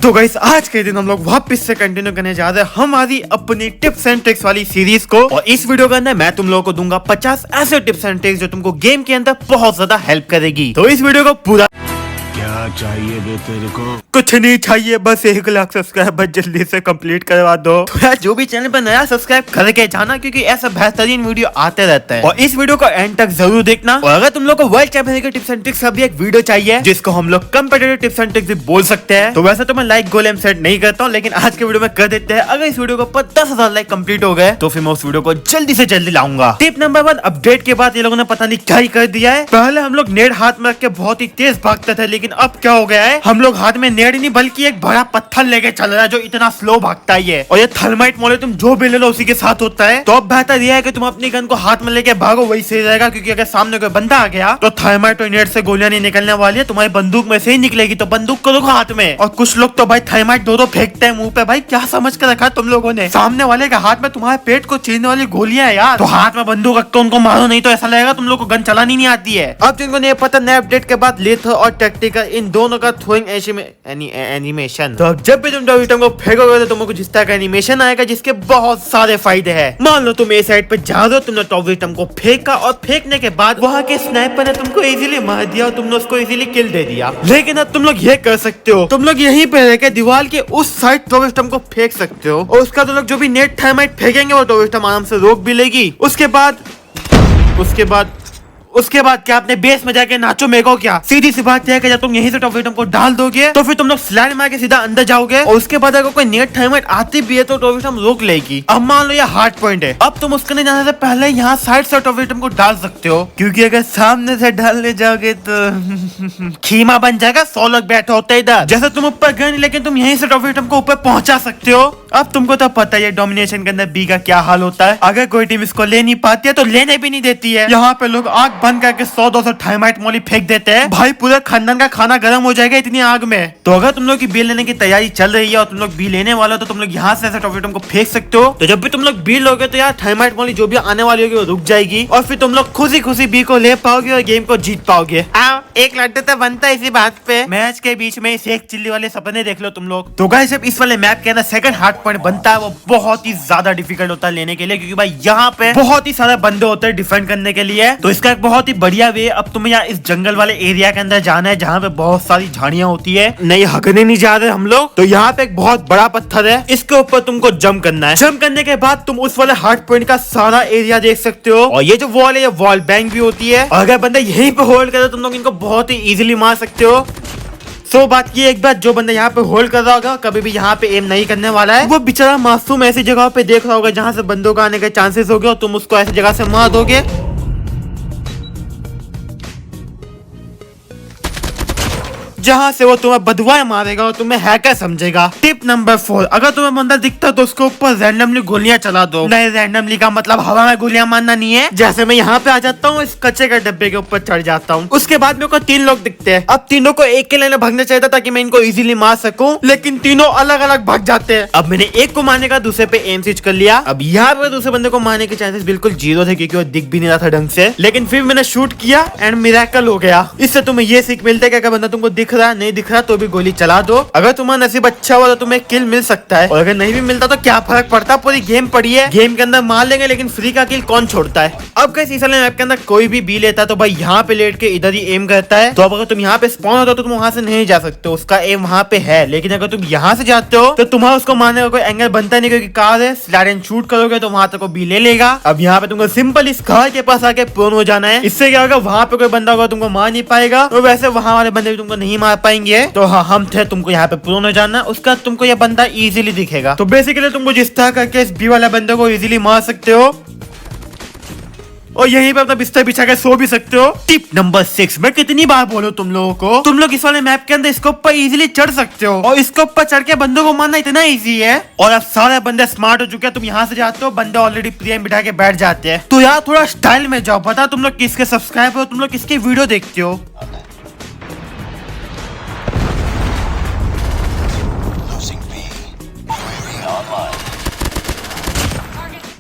तो गाइस आज के दिन हम लोग वापस से कंटिन्यू करने जा रहे हैं हमारी अपनी टिप्स एंड ट्रिक्स वाली सीरीज को। और इस वीडियो के अंदर मैं तुम लोगों को दूंगा 50 ऐसे टिप्स एंड ट्रिक्स जो तुमको गेम के अंदर बहुत ज्यादा हेल्प करेगी। तो इस वीडियो को पूरा क्या चाहिए बे तेरे को? कुछ नहीं चाहिए, बस 1 लाख सब्सक्राइबर जल्दी से कंप्लीट करवा दो। तो यार जो भी चैनल पर नया सब्सक्राइब करके जाना, क्योंकि ऐसा बेहतरीन वीडियो आते रहता है। और इस वीडियो को एंड तक जरूर देखना। और अगर तुम लोग को वर्ल्ड चैंपियन के टिप्स एंड ट्रिक्स का भी एक वीडियो चाहिए जिसको हम लोग कंपेटिटिव टिप्स एंड ट्रिक्स भी बोल सकते हैं, तो वैसे तो मैं लाइक गोल एम सेट नहीं करता हूँ, लेकिन आज के वीडियो में कर देते हैं। अगर इस वीडियो को 10,000 लाइक कंप्लीट हो गए तो फिर मैं उस वीडियो को जल्दी से जल्दी लाऊंगा। टिप नंबर 1, अपडेट के बाद ये लोगों ने पता नहीं क्या ही कर दिया है। पहले हम लोग नेट हाथ में रख के बहुत ही तेज भागते थे, लेकिन अब क्या हो गया है, हम लोग हाथ में नेट नहीं बल्कि एक बड़ा पत्थर लेके चल रहा है जो इतना स्लो भागता है। और ये थर्माइट मोले तुम जो भी ले लो उसी के साथ होता है। तो अब बेहतर यह है कि तुम अपनी गन को हाथ में लेके भागो, वही सही रहेगा। क्योंकि अगर सामने कोई बंदा आ गया तो थर्माइट और नेट से गोलियां नहीं निकलने वाली है, तुम्हारी बंदूक में से ही निकलेगी। तो बंदूक को रखो हाथ में। और कुछ लोग तो भाई थर्माइट दो फेंकते हैं मुंह पे। भाई क्या समझ कर रखा है तुम लोगों ने? सामने वाले के हाथ में तुम्हारे पेट को चीरने वाली गोलियां है यार। तो हाथ में बंदूक रख के उनको मारो, नहीं तो ऐसा लगेगा तुम लोग को गन चलानी नहीं आती है। अब जिनको नहीं पता, नए अपडेट के बाद लेथर और टैक्टिकल इन दोनों का थ्रोइंग एनिमेशन। तो अब जब भी तुम टॉप को फेंकोगे तो तुमको जिस तरह का एनिमेशन आएगा जिसके बहुत सारे फायदे हैं। मान लो तुम ए साइड पे जा रहे हो, तुमने टॉप विक्टिम को फेंका और फेंकने के बाद वहां के स्नाइपर ने तुमको इजीली मार दिया और तुमने उसको इजीली किल दे दिया। लेकिन अब तुम लोग ये कर सकते हो, तुम लोग यहीं पे रहकर दीवार के उस साइड टॉप विक्टिम को फेंक सकते हो। और उसका तुम लोग जो भी नेट थर्माइट फेंकेंगे वो टॉप विक्टिम आराम से रोक भी लेगी। उसके बाद क्या अपने बेस में जाके नाचो मेको? क्या सीधी सी बात है कि जब तुम यहीं से टॉप विक्टिम को डाल दोगे तो फिर तुम लोग स्लाइड मार के सीधा अंदर जाओगे। और उसके बाद अगर कोई नेट थर्माइट आती भी है तो टॉप विक्टिम रोक लेगी। अब मान लो ये हार्ड पॉइंट है, अब तुम उसके नहीं जाने से पहले यहाँ साइड से टॉप विक्टिम को डाल सकते हो। क्योंकि अगर सामने से डालने जाओगे तो खीमा बन जाएगा। 100 लोग बैठे होते हैं इधर। जैसे तुम ऊपर गए नहीं, लेकिन तुम यहीं से टॉप विक्टिम को ऊपर पहुंचा सकते हो। अब तुमको तो पता है डोमिनेशन के अंदर बी का क्या हाल होता है। अगर कोई टीम इसको ले नहीं पाती है तो लेने भी नहीं देती है। यहाँ पे लोग आग बंद करके 100-200 थर्माइट मोली फेंक देते हैं। भाई पूरे खानदान का खाना गर्म हो जाएगा इतनी आग में। तो अगर तुम लोग की बी लेने की तैयारी चल रही है और तुम लोग बी लेने वाले हो तो तुम लोग यहाँ से ऐसे टॉप विक्टिम को फेंक सकते हो। तो जब भी तुम लोग बी लोगे तो यार थर्माइट मोली जो भी आने वाली होगी वो रुक जाएगी और फिर तुम लोग खुशी बी को ले पाओगे और गेम को जीत पाओगे। आओ एक लड्डू तो बनता है इसी बात पे। मैच के बीच में शेख चिल्ली वाले सपने देख लो तुम लोग। तो गाइस इस वाले मैप के अंदर सेकंड हार्ड पॉइंट बनता है, वो बहुत ही ज्यादा डिफिकल्ट होता है लेने के लिए। क्योंकि भाई यहाँ पे बहुत ही सारे बंदे होते हैं डिफेंड करने के लिए। तो इसका एक बहुत ही बढ़िया वे, अब तुम्हें यहाँ इस जंगल वाले एरिया के अंदर जाना है जहाँ पे बहुत सारी झाड़ियाँ होती है। नहीं हगने नहीं जा रहे हम लोग। तो यहाँ पे एक बहुत बड़ा पत्थर है, इसके ऊपर तुमको जंप करना है। जंप करने के बाद तुम उस वाले हार्ड पॉइंट का सारा एरिया देख सकते हो। और ये जो वॉल है ये वॉल बैंक भी होती है। और अगर बंदा यहीं पे होल्ड करे तुम लोग इनको बहुत ही इजीली मार सकते हो। बात की एक बात, जो बंदा यहाँ पे होल्ड कर रहा होगा कभी भी यहाँ पे एम नहीं करने वाला है। वो बेचारा मासूम ऐसी जगह पे देख रहा होगा जहाँ से बंदों का आने के चांसेस हो गए और तुम उसको ऐसी जगह से मार दोगे जहाँ से वो तुम्हें बदवाएं मारेगा और तुम्हें हैकर समझेगा। टिप नंबर 4, अगर तुम्हें बंदा दिखता तो उसके ऊपर रैंडमली गोलियां चला दो। नहीं, रैंडमली का मतलब हवा में गोलियां मारना नहीं है। जैसे मैं यहाँ पे आ जाता हूँ, इस कच्चे के डब्बे के ऊपर चढ़ जाता हूँ। उसके बाद मेरे को 3 लोग दिखते हैं। अब तीनों को एक के लाइन में भागना चाहिए था ताकि मैं इनको इजीली मार सकूं, लेकिन तीनों अलग अलग भाग जाते हैं। अब मैंने एक को मारने का दूसरे पे एम स्विच कर लिया। अब यहाँ पे दूसरे बंदे को मारने के चांसेस बिल्कुल 0 थे क्योंकि वो दिख भी नहीं रहा था ढंग से। लेकिन फिर मैंने शूट किया एंड मिरेकल हो गया। इससे तुम्हें ये सीख मिलता है कि अगर बंदा तुमको दिख रहा नहीं दिख रहा तो भी गोली चला दो। अगर तुम्हारा नसीब अच्छा हुआ तो तुम्हें किल मिल सकता है, और अगर नहीं भी मिलता तो क्या फर्क पड़ता, पूरी गेम पड़ी है, गेम के अंदर मार लेंगे, लेकिन फ्री का किल कौन छोड़ता है। अब कैसे इस वाले मैप के अंदर कोई भी बी लेता है तो भाई यहाँ पे लेट के इधर ही एम करता है। तो अब अगर तुम यहाँ पे स्पॉन होता तो तुम वहां से नहीं जा सकते, उसका एम वहां पे है। लेकिन अगर तुम यहाँ से जाते हो तो तुम्हारा उसको मारने का कोई एंगल बनता नहीं, क्योंकि कार है, स्लाइड एंड शूट करोगे तो वहां तक बी ले लेगा। अब यहाँ पे तुमको सिंपल इस कार के पास आके प्रोन हो जाना है। इससे क्या होगा, वहां पे कोई बंदा होगा तुमको मार नहीं पाएगा, और वैसे वहां वाले बंदे भी तुमको नहीं मार पाएंगे। तो हाँ, हम थे, तुमको यहाँ पे प्रोन हो जाना, उसका तुमको ये बंदा इजीली दिखेगा। तो बेसिकली तुमको जिस तरह करके इस बी वाले बंदे को इजीली मार सकते हो और यहीं पे अपना बिस्तर बिछा के सो भी सकते हो। टिप नंबर 6, मैं कितनी बार बोलूं तुम लोगों को, तुम लोग इस वाले मैप के अंदर इसके ऊपर इजीली चढ़ सकते हो। और इसके ऊपर चढ़ के बंदों को मारना इतना इजी है। और अब सारे बंदे स्मार्ट हो चुके हैं, तुम यहाँ से जाते हो, बंदे ऑलरेडी प्लेन बिठा के बैठ जाते हैं। तो यार थोड़ा स्टाइल में जाओ, पता तुम लोग किसके सब्सक्राइबर हो, तुम लोग किसकी वीडियो देखते हो।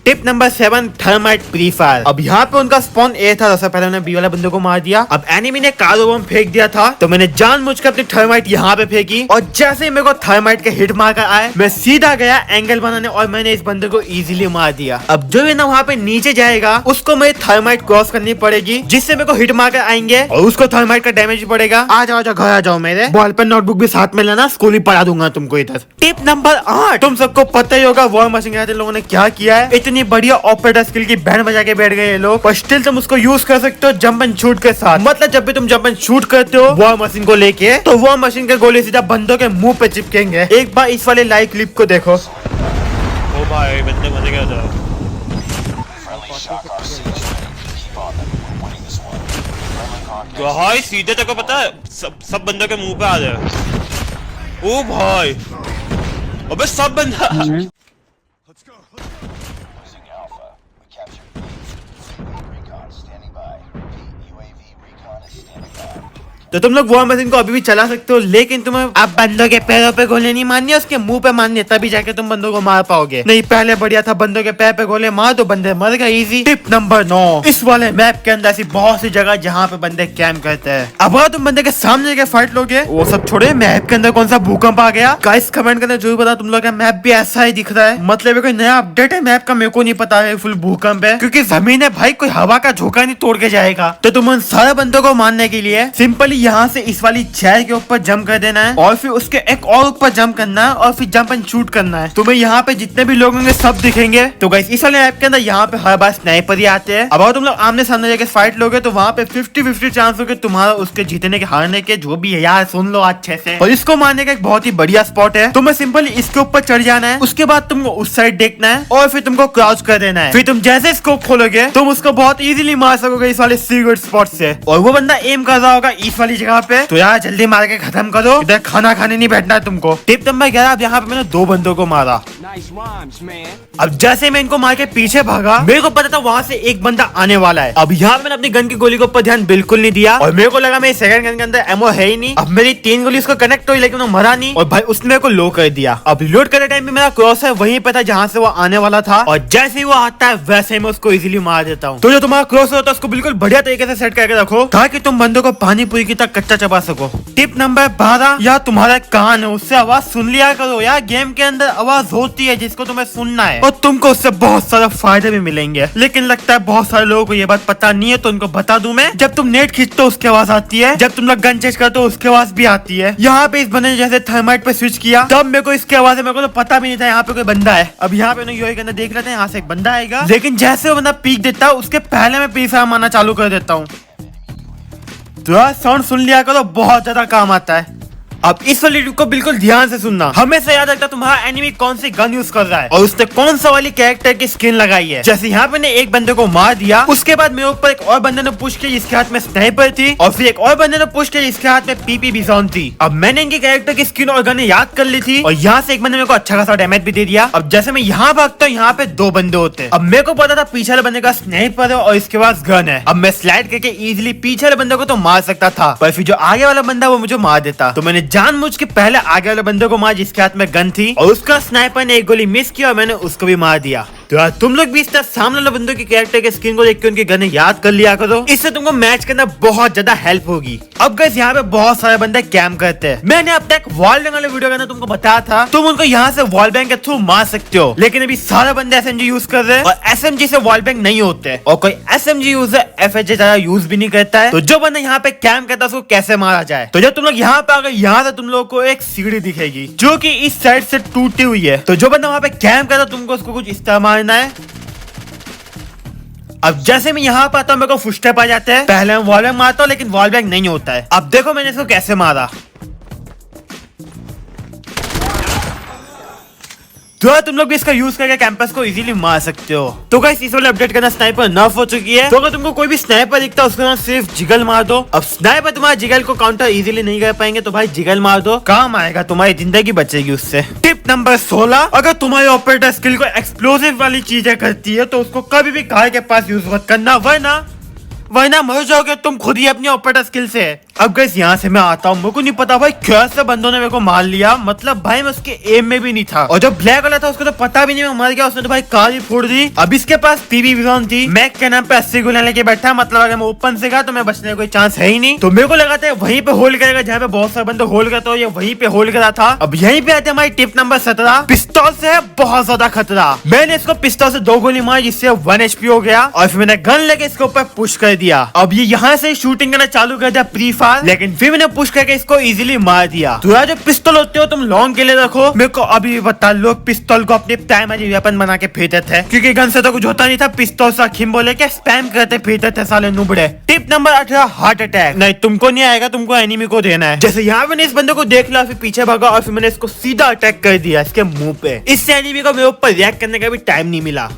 Tip number 7, thermite pre fire. अब यहाँ पे उनका स्पॉन ए था, सबसे पहले उन्होंने बी वाले बंदे को मार दिया। अब एनिमी ने कार्गो बम फेंक दिया था, तो मैंने जानबूझकर अपनी थर्माइट यहाँ पे फेंकी, और जैसे ही मेरे को थर्माइट के हिट मारकर आए, मैं सीधा गया एंगल बनाने और मैंने इस बंदे को इजीली मार दिया। अब जो ये ना वहाँ पे नीचे जाएगा उसको मेरी थर्माइट क्रॉस करनी पड़ेगी, जिससे मेरे को हिट मारकर आएंगे और उसको थर्माइट का डैमेज पड़ेगा। आ जाओ घर आ जाओ, मेरे बॉल पेन नोटबुक भी साथ में लेना, स्कूल ही पढ़ा दूंगा तुमको इधर। टिप नंबर 8, तुम सबको पता ही होगा वॉर मशीन के लोगों ने क्या किया है। इतनी बढ़िया ऑपरेटर स्किल की बैंड बजा के बैठ गए ये लोग, पर स्टिल तुम उसको यूज कर सकते हो जंप एंड शूट के साथ। मतलब जब भी तुम जंप एंड शूट करते हो वॉर मशीन को लेके, तो वॉर मशीन के गोली सीधा बंदों के मुंह पे चिपकेंगे। एक बार इस वाले लाइव क्लिप को देखो। ओ भाई बंदे मजे क्या था। भाई सीधे तक पता है सब बंदों के मुंह पे आ जाए। ओ भाई अबे सब बंदा तो तुम लोग वॉर मशीन को अभी भी चला सकते हो, लेकिन तुम्हें अब बंदों के पैरों पे गोले नहीं मारनी है, उसके मुंह पे मारनी है, तभी जाके तुम बंदों को मार पाओगे। नहीं पहले बढ़िया था बंदों के पैर पे गोले मार दो, बंदे मर गए इजी। टिप नंबर 9, इस वाले मैप के अंदर ऐसी बहुत सी जगह जहाँ पे बंदे कैंप करते हैं। अब अगर तुम बंदे के सामने जाके फाइट लोगे, वो सब छोड़े, मैप के अंदर कौन सा भूकंप आ गया। गाइस कमेंट करना जरूर बता, तुम लोग का मैप भी ऐसा ही दिख रहा है, मतलब कोई नया अपडेट है मैप का, मेरे को नहीं पता है फुल भूकंप है, क्योंकि जमीन है भाई, कोई हवा का झोंका नहीं तोड़ के जाएगा। तो तुम उन सारे बंदों को मारने के लिए सिंपली यहाँ से इस वाली चेयर के ऊपर जंप कर देना है, और फिर उसके एक और ऊपर जंप करना है, और फिर जंप एंड शूट करना है। तुम्हें यहाँ पे जितने भी लोग होंगे सब दिखेंगे। तो गाइस इस वाले ऐप के अंदर यहाँ पे हर बार स्नाइपर ही आते हैं। अब अगर तुम लोग आमने सामने जाके फाइट लोगे, तो वहाँ पे 50-50 चांस होगा तुम्हारा उसके जीतने के हारने के, जो भी है यार सुन लो अच्छे से। और इसको मारने का एक बहुत ही बढ़िया स्पॉट है, तुम्हें सिंपली इसके ऊपर चढ़ जाना है, उसके बाद तुमको उस साइड देखना है, और फिर तुमको क्रॉस कर देना है। फिर तुम जैसे स्कोप खोलोगे तुम उसको बहुत इजीली मार सकोगे इस वाले सीक्रेट स्पॉट से। और वो बंदा एम कर रहा होगा इस वाली जगह पे, तो यार जल्दी मार के खत्म करो, इधर खाना खाने नहीं बैठना है तुमको। टिप नंबर 11, अब यहाँ पे मैंने 2 बंदों को मारा। अब जैसे मैं इनको मार के पीछे भागा, मेरे को पता था वहाँ से एक बंदा आने वाला है। अब यहाँ मैंने अपनी गन की गोली के ऊपर ध्यान बिल्कुल नहीं दिया, और मेरे को लगा मेरी सेकंड गन के अंदर एमो है ही नहीं। अब मेरी 3 गोली उसको कनेक्ट हुई, लेकिन वो मरा नहीं, और भाई उसने मेरे को लो कर दिया। अब रिलोड करते टाइम भी मेरा क्रॉस है वहीं पे था जहाँ से वो आने वाला था, और जैसे ही वो आता है वैसे ही मैं उसको इजीली मार देता हूँ। तो जो तुम्हारा क्रॉस होता है उसको बिल्कुल बढ़िया तरीके से सेट करके रखो, ताकि तुम बंदों को पानी पूरी की तरह कच्चा चबा सको। टिप नंबर 12, या तुम्हारा कान है उससे आवाज सुन लिया करो यार। गेम के अंदर आवाज होती है जिसको तुम्हें सुनना है, और तुमको उससे बहुत सारे फायदे भी मिलेंगे। लेकिन लगता है बहुत सारे लोगों को ये बात पता नहीं है, तो उनको बता दूं मैं। जब तुम नेट खींचते हो उसकी आवाज आती है, जब तुम लोग गन चेंज करते हो उसकी आवाज भी आती है। यहाँ पे इस बंदे ने जैसे थर्माइट पे स्विच किया, तब मेरे को इसकी आवाज है, मेरे को तो पता भी नहीं था यहाँ पे कोई बंदा है। अब यहाँ पे यूआई के अंदर देख लेते हैं, यहाँ से एक बंदा आएगा, लेकिन जैसे वो बंदा पीक देता है उसके पहले मैं पीछा मारना चालू कर देता हूँ। तो यार साउंड सुन लिया करो, बहुत ज्यादा काम आता है। अब इस वाली को बिल्कुल ध्यान से सुनना, हमेशा याद रखना तुम्हारा एनिमी कौन सी गन यूज कर रहा है और उसने कौन सा वाली कैरेक्टर की स्किन लगाई है। जैसे यहाँ पे ने एक बंदे को मार दिया, उसके बाद मेरे ऊपर एक और बंदे ने पुश किया जिसके हाथ में स्नाइपर थी, और फिर एक और बंदे ने पुश किया जिसके हाथ में पीपी बिजॉन थी। अब मैंने इनकी कैरेक्टर की स्किन और गन याद कर ली थी, और यहाँ से एक बंदे मेरे को अच्छा खासा डैमेज भी दे दिया। अब जैसे मैं यहाँ भागता हूँ, यहाँ पे 2 बंदे होते हैं। अब मेरे को पता था पीछे वाले बंदे का स्नाइपर है और इसके पास गन है। अब मैं स्लाइड करके इजिली पीछे वाले बंदे को तो मार सकता था, पर फिर जो आगे वाला बंदा वो मुझे मार देता। तो मैंने जानबूझ के पहले आगे वाले बंदे को मार जिसके हाथ में गन थी, और उसका स्नाइपर ने एक गोली मिस किया और मैंने उसको भी मार दिया। तो यार तुम लोग भी इस तरह सामने वाले बंदों की कैरेक्टर के स्किन को देख के उनकी गन याद कर लिया करो, इससे तुमको मैच करना बहुत ज्यादा हेल्प होगी। अब गाइस यहाँ पे बहुत सारे बंदे कैंप करते हैं। मैंने अब तक वॉल बैंग वाले वीडियो के अंदर तुमको बताया था तुम उनको यहाँ से वॉल बैंग के थ्रू मार सकते हो, लेकिन अभी सारे बंदे एसएमजी यूज कर रहे हैं, और एसएमजी से वॉल बैंग नहीं होते, और कोई एसएमजी यूजर एफएचए ज्यादा यूज भी नहीं करता है। तो जो बंदा यहाँ पे कैंप करता है उसको कैसे मारा जाए, तो जब तुम लोग यहाँ पे आ गए, यहाँ से तुम लोग को एक सीढ़ी दिखेगी जो की इस साइड से टूटी हुई है। तो जो बंदा वहाँ पे कैंप करता है तुमको उसको कुछ इस तरह मारना है। अब जैसे मैं यहाँ पे आता हूँ मेरे को फुटस्टेप आ जाते हैं, पहले मैं वॉल बैंग मारता हूँ लेकिन वॉल बैंग नहीं होता है। अब देखो मैंने इसको कैसे मारा। तो तुम लोग भी इसका यूज करके कैंपस को इजीली मार सकते हो। तो गाइस इस वाले अपडेट करना स्नाइपर नर्फ हो चुकी है, तो अगर तुमको कोई भी स्नाइपर दिखता है उसके बाद सिर्फ जिगल मार दो। अब स्नाइपर तुम्हारे जिगल को काउंटर इजीली नहीं कर पाएंगे, तो भाई जिगल मार दो, काम आएगा, तुम्हारी जिंदगी बचेगी उससे। टिप नंबर 16, अगर तुम्हारे ऑपरेटर स्किल को एक्सप्लोसिव वाली चीजें करती है तो उसको कभी भी कार के पास यूज मत करना, वरना वरना मर जाओगे तुम खुद ही अपनी ऑपरेटर स्किल से। अब गाइस यहाँ से मैं आता हूँ, मेरे को नहीं पता भाई कैसे बंदों ने मेरे को मार लिया, मतलब भाई मैं उसके एम में भी नहीं था, और जो ब्लैक वाला था उसको तो पता भी नहीं मैं मर गया, उसने तो भाई कार ही फोड़ दी। अब इसके पास पीवी विजन थी, मैक के नाम पे 80 गोलियां लेके बैठा, मतलब अगर मैं ओपन से गया तो मैं बचने का कोई चांस है ही नहीं। तो मेरे को लगा था वहीं पे होल्ड करेगा जहाँ पे बहुत सारे बंदे होल्ड करते हो, ये वहीं पे होल्ड करा था। अब यहीं पे आते हमारी टिप नंबर 17, पिस्तौल से है बहुत ज्यादा खतरा। मैंने इसको पिस्तौल से 2 गोली मारी जिससे 1 HP हो गया, और फिर मैंने गन लेके इसके ऊपर पुश कर दिया। अब ये यहाँ से शूटिंग करना चालू कर दिया प्री फायर, लेकिन फिर मैंने पुश करके इसको इजीली मार दिया। तो यार जो पिस्तौल होते हो तुम लॉन्ग के लिए रखो, मेरे को अभी भी बता, लोग पिस्तौल को अपने प्राइमरी वेपन बना के फेंकते थे, क्योंकि गन से तो कुछ होता नहीं था, पिस्तौल से खिम्बो लेके स्पैम करते फेंकते थे साले नुबड़े। Tip number 18, heart attack. नहीं तुमको नहीं आएगा, तुमको एनिमी को देना है। जैसे यहाँ मैंने इस बंदे को देख लिया, फिर पीछे भागा और फिर मैंने इसको सीधा अटैक कर दिया इसके मुंह पे। इससे एनिमी को मेरे ऊपर रिएक्ट करने का भी टाइम नहीं मिला।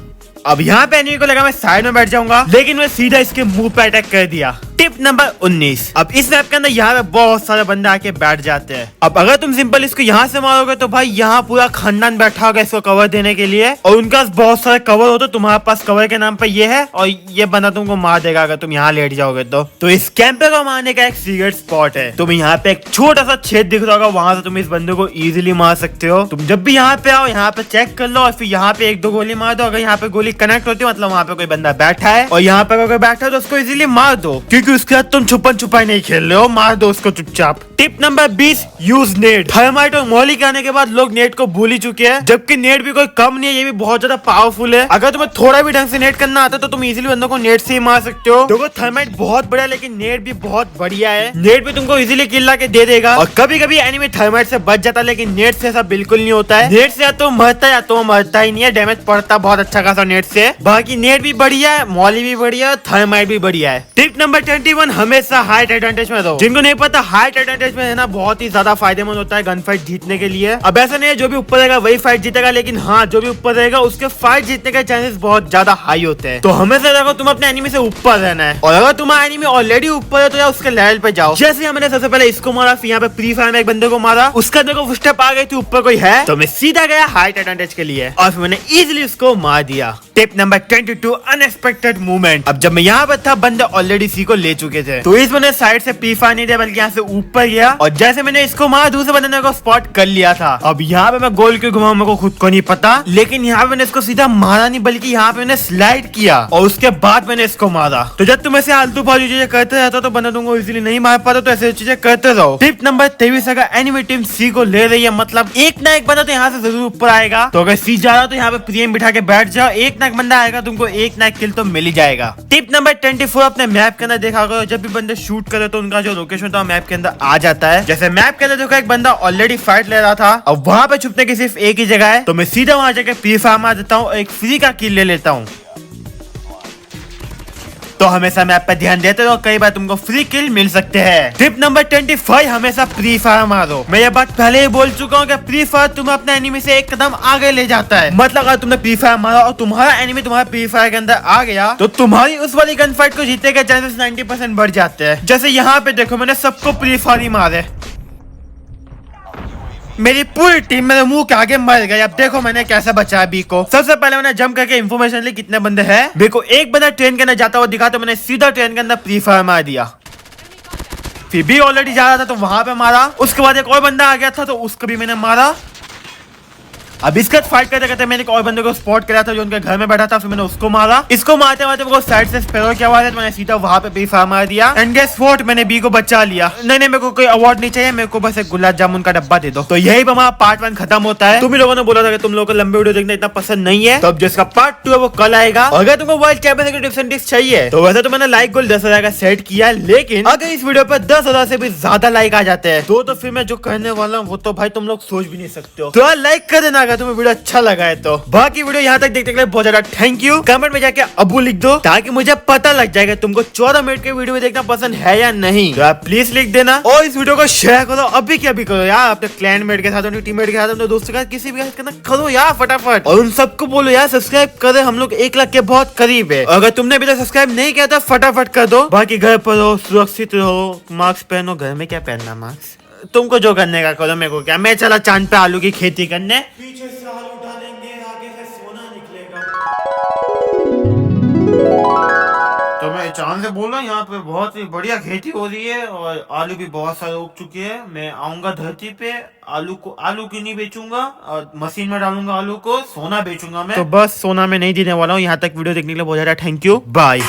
अब यहाँ पे एनिमी को लगा मैं साइड में बैठ जाऊंगा, लेकिन मैं सीधा इसके मुंह पे अटैक कर दिया। टिप नंबर 19, अब इस मैप के अंदर यहाँ पे बहुत सारे बंदे आके बैठ जाते हैं। अब अगर तुम सिंपल इसको यहाँ से मारोगे तो भाई यहाँ पूरा खानदान बैठा होगा इसको कवर देने के लिए, और उनके पास बहुत सारे कवर हो, तो तुम्हारे पास कवर के नाम पे ये है, और ये बंदा तुमको मार देगा अगर तुम यहाँ लेट जाओगे तो इस कैंपर को मारने का एक सीक्रेट स्पॉट है। तुम्हें यहाँ पे एक छोटा सा छेद दिख रहा होगा, वहां से तुम इस बंदे को इजिली मार सकते हो। तुम जब भी यहाँ पे आओ, यहाँ पे चेक कर लो और फिर यहाँ पे 1-2 गोली मार दो। अगर यहाँ पे गोली कनेक्ट होती है मतलब वहाँ पे कोई बंदा बैठा है, और यहाँ पे अगर बैठा है तो उसको इजिली मार दो, क्योंकि उसके बाद तुम छुपाई नहीं खेल रहे हो, मार दो उसको चुपचाप। Tip number 20, use net. Thermite और मॉली के आने के बाद लोग नेट को भूल ही चुके हैं, जबकि नेट भी कोई कम नहीं है, ये भी बहुत ज्यादा पावरफुल है। अगर तुम्हें थोड़ा भी ढंग से नेट करना आता है तो तुम इजीली बंदों को नेट से ही मार सकते हो। देखो थर्माइट बहुत बढ़िया, लेकिन नेट भी बहुत बढ़िया है। नेट भी तुमको इजीली किल ला के दे देगा, और कभी कभी एनिमी थर्माइट से बच जाता है, लेकिन नेट से ऐसा बिल्कुल नहीं होता है। नेट से या तो मरता है या तो मरता ही नहीं है, डैमेज पड़ता बहुत अच्छा खासा नेट से। बाकी नेट भी बढ़िया है, मॉली भी बढ़िया है, थर्माइट भी बढ़िया है। टिप नंबर 21, हमेशा हाइट एडवांटेज में रहो। जिनको नहीं पता, हाइट एडवांटेज में रहना बहुत ही ज्यादा फायदेमंद होता है गन फाइट जीतने के लिए। अब ऐसा नहीं है जो भी ऊपर रहेगा वही फाइट जीतेगा, लेकिन हाँ जो भी ऊपर रहेगा उसके फाइट जीतने के चांसेस बहुत ज्यादा हाई होते हैं। तो हमेशा देखो तुम अपने एनिमी से ऊपर रहना है, और अगर तुम्हारा एनिमी ऑलरेडी ऊपर है तो यार उसके लेवल पे जाओ। जैसे मैंने सबसे पहले इसको मारा, फिर यहाँ पे प्री फायर में एक बंदे को मारा, उसका देखो फुटस्टेप आ गई थी ऊपर कोई है, तो मैं सीधा गया हाइट एडवांटेज के लिए, और फिर मैंने इजिली उसको मार दिया। Tip number 22, unexpected movement. अब जब मैं यहाँ पर था बंदे ऑलरेडी सी को ले चुके थे, तो इस मैंने साइड से प्री फायर नहीं दिया बल्कि यहाँ से ऊपर गया, और जैसे मैंने इसको मारा दूसरे बंदे ने को स्पॉट कर लिया था। अब यहाँ पे मैं गोल क्यों घुमाऊं मेरे को खुद को नहीं पता, लेकिन यहाँ पे मैंने इसको सीधा मारा नहीं बल्कि यहाँ पे मैंने स्लाइड किया, और उसके बाद मैंने इसको मारा। तो जब तुम ऐसे आलतू फालतू चीजें करते रहते हो तो बंदा तुमको इजीली नहीं मार पाता, तो ऐसे चीजें करते रहो। टिप नंबर 23, अगर एनिमी टीम सी को ले रही है मतलब एक ना एक बंदा तो यहाँ से जरूर ऊपर आएगा, तो अगर सी जा रहा तो यहाँ पे प्रीएम बिठा के बैठ जाओ, एक ना एक बंदा आएगा, तुमको एक ना एक किल तो मिल ही जाएगा। टिप नंबर 24, अपने मैप के अंदर देखा करो जब भी बंदे शूट करे तो उनका जो लोकेशन था मैप के अंदर आ जाता है। जैसे मैप के अंदर देखो एक बंदा ऑलरेडी फाइट ले रहा था, अब वहाँ पे छुपने की सिर्फ एक ही जगह है, तो मैं सीधा वहाँ जाके प्री फायर मार देता हूँ, एक फ्री का किल ले लेता हूँ। तो हमेशा मैप पे ध्यान देते रहो, कई बार तुमको फ्री किल मिल सकते हैं। टिप नंबर 25, हमेशा प्री फायर मारो। मैं ये बात पहले ही बोल चुका हूँ कि प्री फायर तुम्हें अपने एनिमी से एक कदम आगे ले जाता है। मतलब अगर तुमने प्री फायर मारा और तुम्हारा एनिमी तुम्हारे प्री फायर के अंदर आ गया, तो तुम्हारी उस वाली गन फाइट को जीतने के चांसेस 90% बढ़ जाते हैं। जैसे यहाँ पे देखो मैंने सबको प्री फायर ही मारे, मेरी पूरी टीम मेरे मुंह के आगे मर गई। अब देखो मैंने कैसे बचाया बी को। सबसे पहले मैंने जंप करके इन्फॉर्मेशन ली कितने बंदे हैं। मेरे को एक बंदा ट्रेन के अंदर जाता हुआ दिखा, तो मैंने सीधा ट्रेन के अंदर प्री फायर मार दिया। फिर भी ऑलरेडी जा रहा था तो वहां पे मारा। उसके बाद एक और बंदा आ गया था तो उसको भी मैंने मारा। अब इसके साथ फाइट करते करते मैंने एक और बंदे को स्पॉट किया था जो उनके घर में बैठा था, फिर मैंने उसको मारा। इसको मारते मारते मेरे को साइड से स्पैरो की आवाज है, तो मैंने सीधा वहां पे प्री फायर मार दिया। एंड गेस व्हाट, मैंने बी को बचा लिया। नहीं मेरे को कोई अवार्ड नहीं चाहिए, मेरे को बस एक गुलाब जामुन का डब्बा दे दो। तो यही हमारा पार्ट 1 खत्म होता है। तुम लोगों ने बोला था कि तुम लोगों को लंबे वीडियो देखना इतना पसंद नहीं है, तो अब जिसका पार्ट 2 है वो कल आएगा। अगर तुमको वर्ल्ड चैंपियन के टिप्स एंड ट्रिक्स चाहिए तो वैसे तो मैंने लाइक गोल 10,000 का सेट किया, लेकिन अगर इस वीडियो पर 10,000 से भी ज्यादा लाइक आ जाते हैं तो फिर मैं जो करने वाला हूँ वो तो भाई तुम लोग सोच भी नहीं सकते हो। तो लाइक कर देना अगर तुम्हें वीडियो अच्छा लगा है तो। बाकी वीडियो यहाँ तक देखने के लिए बहुत ज्यादा थैंक यू। कमेंट में जाके अबू लिख दो ताकि मुझे पता लग जाएगा तुमको 14 मिनट के वीडियो में देखना पसंद है या नहीं। तो आप प्लीज लिख देना और इस वीडियो को शेयर करो अभी के अभी करो यार, अपने क्लैनमेट के साथ, अपने टीममेट के साथ, अपने दोस्तों के साथ, किसी भी करना करो यार फटाफट। और उन सबको बोलो यार सब्सक्राइब करे, हम लोग 1 लाख के बहुत करीब है। अगर तुमने अभी तक सब्सक्राइब नहीं किया तो फटाफट कर दो। बाकी घर पर रहो, सुरक्षित रहो, मास्क पहनो। घर में क्या पहनना मास्क, तुमको जो करने का करो, मेरे को क्या। मैं चला चांद पे आलू की खेती करने। पीछे से आलू डालेंगे, आगे से सोना निकलेगा। तो मैं पहचान से बोल रहा हूँ, यहाँ पे बहुत ही बढ़िया खेती हो रही है और आलू भी बहुत सारे उग चुके हैं। मैं आऊंगा धरती पे, आलू की नहीं बेचूंगा और मशीन में डालूंगा आलू को, सोना बेचूंगा मैं। तो बस सोना में नहीं देने वाला हूँ। यहाँ तक वीडियो देखने के लिए बहुत ज्यादा थैंक यू, बाय।